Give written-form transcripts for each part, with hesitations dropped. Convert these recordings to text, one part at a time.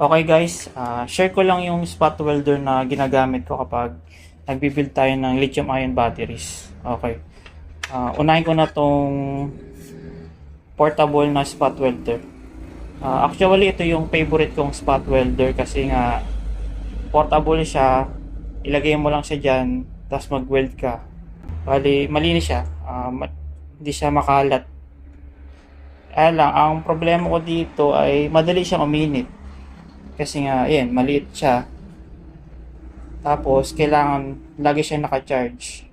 Okay guys, share ko lang yung spot welder na ginagamit ko kapag nagbibuild tayo ng lithium ion batteries. Okay. Unahin ko na tong portable na spot welder. Actually, ito yung favorite kong spot welder kasi nga portable siya. Ilagay mo lang siya dyan, tapos mag-weld ka. Bali, malinis siya. Hindi siya makalat. Lang, ang problema ko dito ay madali siyang uminit. Kasi nga, ayan, maliit siya. Tapos, kailangan lagi siya naka-charge.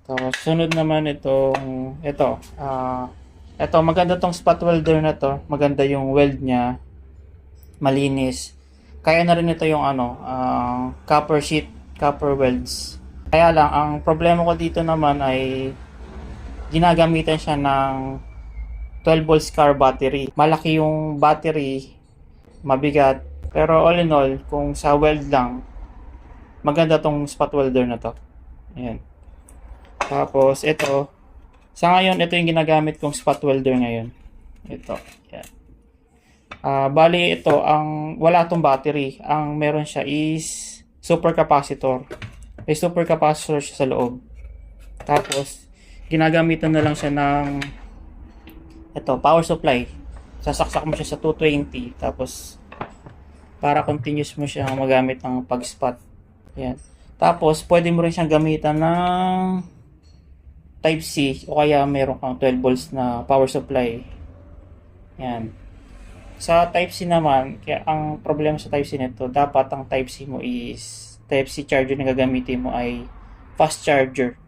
Tapos, sunod naman ito, maganda tong spot welder na to. Maganda yung weld niya. Malinis. Kaya na rin ito yung copper sheet, copper welds. Kaya lang, ang problema ko dito naman ay ginagamitan siya ng 12 volts car battery. Malaki yung battery, mabigat. Pero all in all, kung sa weld lang, maganda tong spot welder na to. Ayan. Tapos ito, sa ngayon, ito yung ginagamit kong spot welder ngayon. Ito. Ayan. Bali ito, wala tong battery. Ang meron siya is super capacitor. May super capacitor siya sa loob. Tapos, ginagamitan na lang siya ng power supply. Sasaksak mo siya sa 220. Tapos, para continuous mo siya magamit ng pag-spot. Ayan. Tapos, pwede mo rin siyang gamitan ng Type C o kaya meron kang 12 volts na power supply. Ayan. Sa Type C naman, kaya ang problema sa Type C nito, dapat ang Type C mo is Type C charger na gagamitin mo ay fast charger.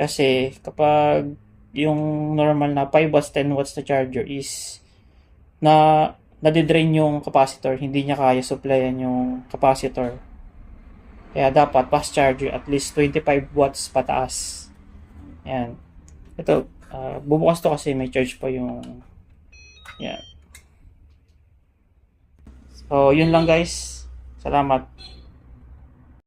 Kasi kapag yung normal na 5 watts, 10 watts na charger is nadidrain yung capacitor, hindi niya kaya supplyan yung capacitor. Kaya dapat fast charger at least 25 watts pataas. Ayan. Ito, bubukas to kasi may charge pa yung yan. So, yun lang guys. Salamat.